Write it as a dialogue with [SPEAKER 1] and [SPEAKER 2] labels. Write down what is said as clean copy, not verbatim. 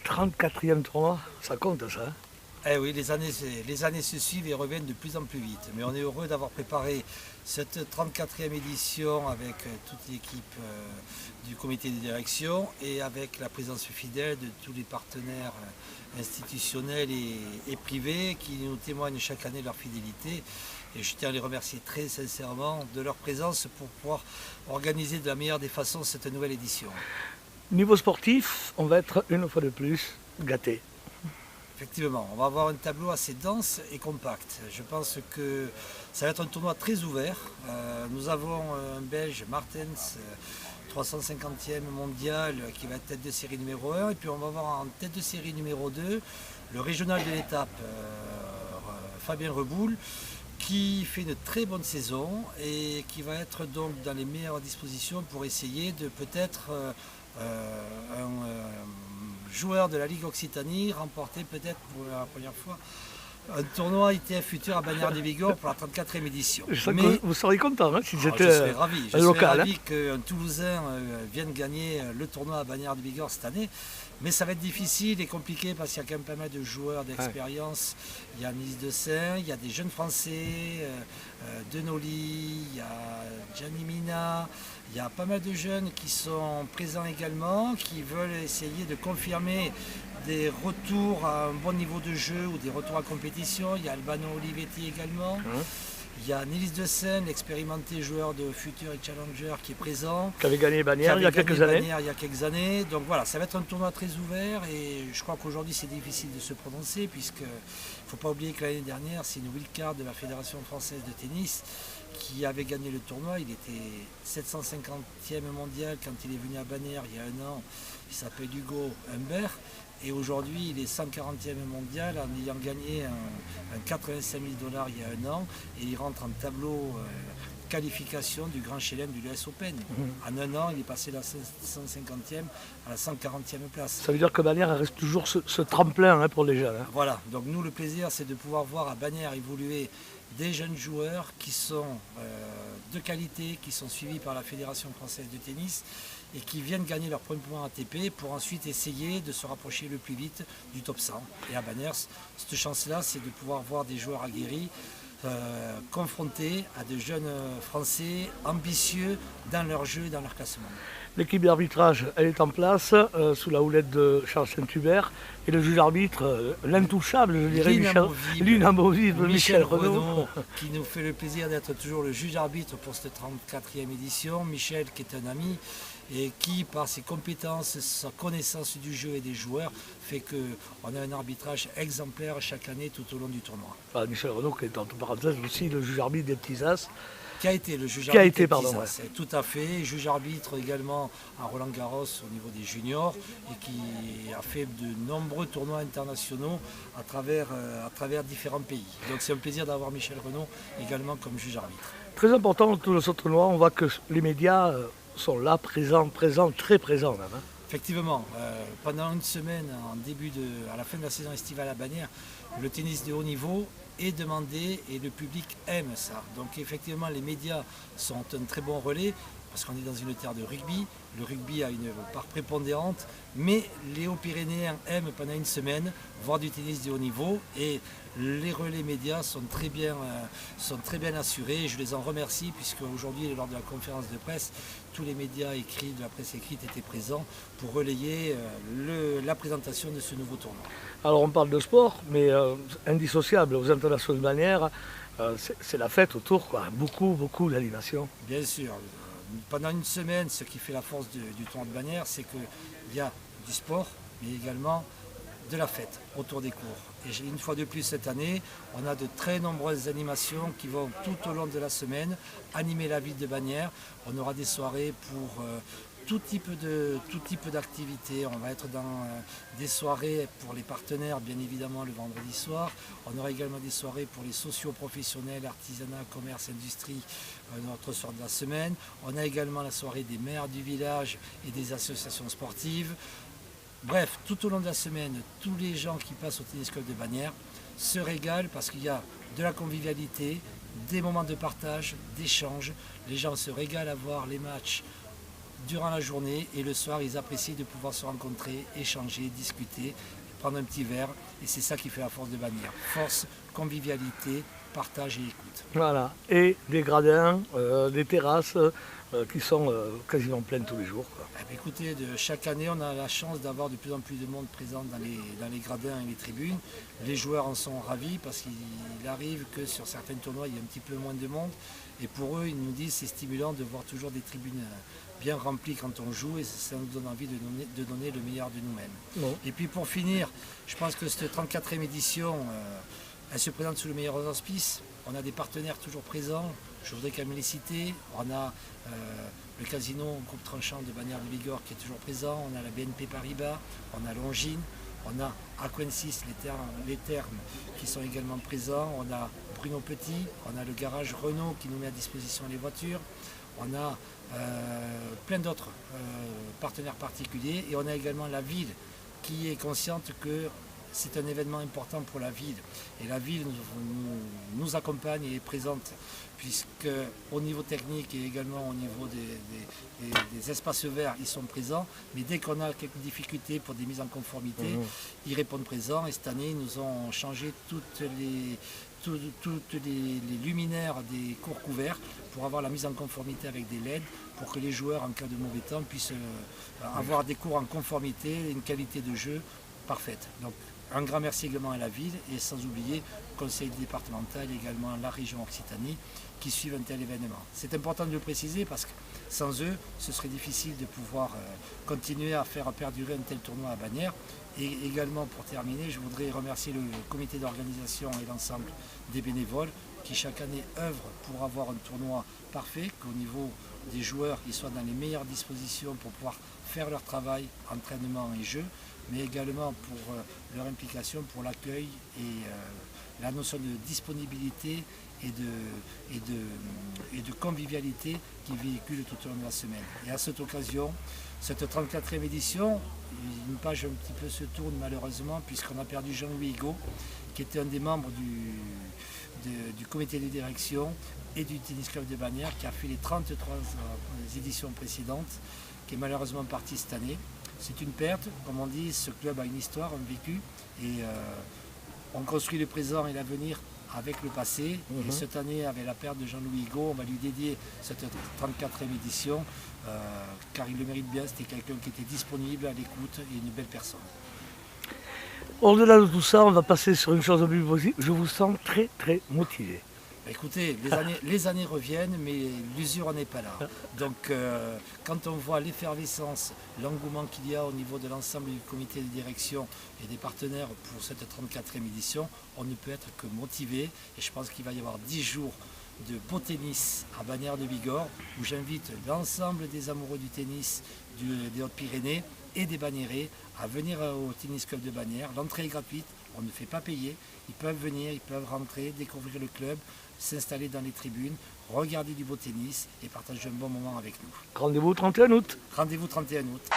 [SPEAKER 1] 34e tournoi, ça compte ça, hein?
[SPEAKER 2] Eh oui, les années se suivent et reviennent de plus en plus vite. Mais on est heureux d'avoir préparé cette 34e édition avec toute l'équipe du comité de direction et avec la présence fidèle de tous les partenaires institutionnels et privés qui nous témoignent chaque année de leur fidélité. Et je tiens à les remercier très sincèrement de leur présence pour pouvoir organiser de la meilleure des façons cette nouvelle édition.
[SPEAKER 1] Niveau sportif, on va être une fois de plus gâtés.
[SPEAKER 2] Effectivement, on va avoir un tableau assez dense et compact. Je pense que ça va être un tournoi très ouvert. Nous avons un Belge, Martens, 350e mondial, qui va être tête de série numéro 1. Et puis on va avoir en tête de série numéro 2 le régional de l'étape, Fabien Reboul, qui fait une très bonne saison et qui va être donc dans les meilleures dispositions pour essayer de peut-être joueur de la Ligue Occitanie remporter peut-être pour la première fois un tournoi ITF Futur à Bagnères-de-Bigorre pour la 34e édition.
[SPEAKER 1] Mais vous seriez content hein, si c'était
[SPEAKER 2] je serais ravi. Je serais
[SPEAKER 1] local.
[SPEAKER 2] ravi qu'un Toulousain vienne gagner le tournoi à Bagnères-de-Bigorre cette année. Mais ça va être difficile et compliqué parce qu'il y a quand même pas mal de joueurs d'expérience. Il y a Nice de Saint, il y a des jeunes Français, Denoli, il y a Gianni Mina. Il y a pas mal de jeunes qui sont présents également, qui veulent essayer de confirmer des retours à un bon niveau de jeu ou des retours à compétition. Il y a Albano Olivetti également. Il y a Nilis de Seine, l'expérimenté joueur de Futur et Challenger qui est présent.
[SPEAKER 1] Qui avait gagné Bagnères il y a
[SPEAKER 2] quelques années. Donc voilà, ça va être un tournoi très ouvert et je crois qu'aujourd'hui c'est difficile de se prononcer puisque il ne faut pas oublier que l'année dernière c'est une wildcard de la Fédération française de tennis qui avait gagné le tournoi. Il était 750e mondial quand il est venu à Bagnères il y a un an. Il s'appelle Hugo Humbert. Et aujourd'hui, il est 140e mondial en ayant gagné un 85 000 $ il y a un an. Et il rentre en tableau qualification du Grand Chelem du US Open. En un an, il est passé de la 150e à la 140e place.
[SPEAKER 1] Ça veut dire que Bagnères reste toujours ce tremplin hein, pour les jeunes. Hein.
[SPEAKER 2] Voilà, donc nous, le plaisir, c'est de pouvoir voir à Bagnères évoluer des jeunes joueurs qui sont de qualité, qui sont suivis par la Fédération française de tennis et qui viennent gagner leur premier point ATP pour ensuite essayer de se rapprocher le plus vite du top 100. Et à Bagnères, cette chance-là, c'est de pouvoir voir des joueurs aguerris confrontés à de jeunes Français ambitieux dans leur jeu et dans leur classement.
[SPEAKER 1] L'équipe d'arbitrage, elle est en place, sous la houlette de Charles Saint-Hubert. Et le juge arbitre, l'intouchable, je dirais, l'inamovible Michel Renaud.
[SPEAKER 2] Qui nous fait le plaisir d'être toujours le juge arbitre pour cette 34e édition. Michel, qui est un ami, et qui, par ses compétences, sa connaissance du jeu et des joueurs, fait qu'on a un arbitrage exemplaire chaque année tout au long du tournoi.
[SPEAKER 1] Ah, Michel Renaud, qui est entre parenthèses aussi le juge arbitre des petits As.
[SPEAKER 2] Qui a été le juge arbitre des petits As, tout à fait. Juge arbitre également à Roland-Garros au niveau des juniors et qui a fait de nombreux tournois internationaux à travers différents pays. Donc c'est un plaisir d'avoir Michel Renaud également comme juge arbitre.
[SPEAKER 1] Très important dans tout ce tournoi, on voit que les médias sont là, présents, très présents même. Hein.
[SPEAKER 2] Effectivement, pendant une semaine, à la fin de la saison estivale à Bagnères, le tennis de haut niveau est demandé et le public aime ça. Donc effectivement, les médias sont un très bon relais parce qu'on est dans une terre de rugby. Le rugby a une part prépondérante, mais les Hauts-Pyrénéens aiment pendant une semaine voir du tennis de haut niveau et les relais médias sont très bien assurés. Je les en remercie puisque aujourd'hui, lors de la conférence de presse, tous les médias écrits, de la presse écrite étaient présents pour relayer la présentation de ce nouveau tournoi.
[SPEAKER 1] Alors on parle de sport, mais indissociable aux internationaux de Bagnères, c'est la fête autour, quoi. Beaucoup d'animation.
[SPEAKER 2] Bien sûr. Pendant une semaine, ce qui fait la force du tournoi de Bagnères, c'est qu'il y a du sport, mais également de la fête autour des cours. Et une fois de plus cette année, on a de très nombreuses animations qui vont tout au long de la semaine animer la ville de Bagnères. On aura des soirées pour tout type d'activités. On va être dans des soirées pour les partenaires, bien évidemment le vendredi soir. On aura également des soirées pour les socio-professionnels, artisanat, commerce, industrie, notre soir de la semaine. On a également la soirée des maires du village et des associations sportives. Bref, tout au long de la semaine, tous les gens qui passent au Tennis Club de Bagnères se régalent parce qu'il y a de la convivialité, des moments de partage, d'échange. Les gens se régalent à voir les matchs durant la journée et le soir, ils apprécient de pouvoir se rencontrer, échanger, discuter, prendre un petit verre. Et c'est ça qui fait la force de Bagnères. Force, convivialité, partage et écoute.
[SPEAKER 1] Voilà, et des gradins, des terrasses qui sont quasiment pleines tous les jours, quoi.
[SPEAKER 2] Écoutez, chaque année, on a la chance d'avoir de plus en plus de monde présent dans les gradins et les tribunes. Les joueurs en sont ravis parce qu'il arrive que sur certains tournois, il y a un petit peu moins de monde. Et pour eux, ils nous disent que c'est stimulant de voir toujours des tribunes bien remplies quand on joue et ça nous donne envie de donner le meilleur de nous-mêmes.
[SPEAKER 1] Bon.
[SPEAKER 2] Et puis pour finir, je pense que cette 34e édition, elle se présente sous le meilleur auspices. On a des partenaires toujours présents. Je voudrais quand même les citer. On a le casino groupe tranchant de Bagnères de Bigorre qui est toujours présent. On a la BNP Paribas, on a Longines, on a Aquensis, les thermes qui sont également présents. On a Bruno Petit, on a le garage Renault qui nous met à disposition les voitures. On a plein d'autres partenaires particuliers et on a également la ville qui est consciente que c'est un événement important pour la ville et la ville nous accompagne et est présente puisque au niveau technique et également au niveau des espaces verts, ils sont présents, mais dès qu'on a quelques difficultés pour des mises en conformité, ils répondent présents et cette année ils nous ont changé toutes les luminaires des cours couverts pour avoir la mise en conformité avec des LED pour que les joueurs en cas de mauvais temps puissent avoir des cours en conformité et une qualité de jeu parfaite. Donc un grand merci également à la ville et sans oublier le conseil départemental et également la région Occitanie qui suivent un tel événement. C'est important de le préciser parce que sans eux, ce serait difficile de pouvoir continuer à faire perdurer un tel tournoi à Bagnères. Et également pour terminer, je voudrais remercier le comité d'organisation et l'ensemble des bénévoles qui chaque année œuvrent pour avoir un tournoi parfait, qu'au niveau des joueurs, ils soient dans les meilleures dispositions pour pouvoir faire leur travail, entraînement et jeu, mais également pour leur implication, pour l'accueil et la notion de disponibilité et de convivialité qui véhicule tout au long de la semaine. Et à cette occasion, cette 34e édition, une page un petit peu se tourne malheureusement puisqu'on a perdu Jean-Louis Higaud, qui était un des membres du comité de direction et du tennis club de Bagnères, qui a fait les 33 éditions précédentes, qui est malheureusement parti cette année. C'est une perte, comme on dit, ce club a une histoire, un vécu, et on construit le présent et l'avenir avec le passé. Et cette année, avec la perte de Jean-Louis Higaud, on va lui dédier cette 34e édition, car il le mérite bien, c'était quelqu'un qui était disponible, à l'écoute et une belle personne.
[SPEAKER 1] Au-delà de tout ça, on va passer sur une chose plus positive. Je vous sens très très motivé.
[SPEAKER 2] Écoutez, les années reviennent, mais l'usure n'est pas là. Donc, quand on voit l'effervescence, l'engouement qu'il y a au niveau de l'ensemble du comité de direction et des partenaires pour cette 34e édition, on ne peut être que motivé. Et je pense qu'il va y avoir 10 jours de beau tennis à Bagnères de Bigorre, où j'invite l'ensemble des amoureux du tennis des Hautes-Pyrénées et des Bagnérais à venir au tennis club de Bagnères. L'entrée est gratuite, on ne fait pas payer. Ils peuvent venir, ils peuvent rentrer, découvrir le club, s'installer dans les tribunes, regarder du beau tennis et partager un bon moment avec nous.
[SPEAKER 1] Rendez-vous 31 août.
[SPEAKER 2] Rendez-vous 31 août.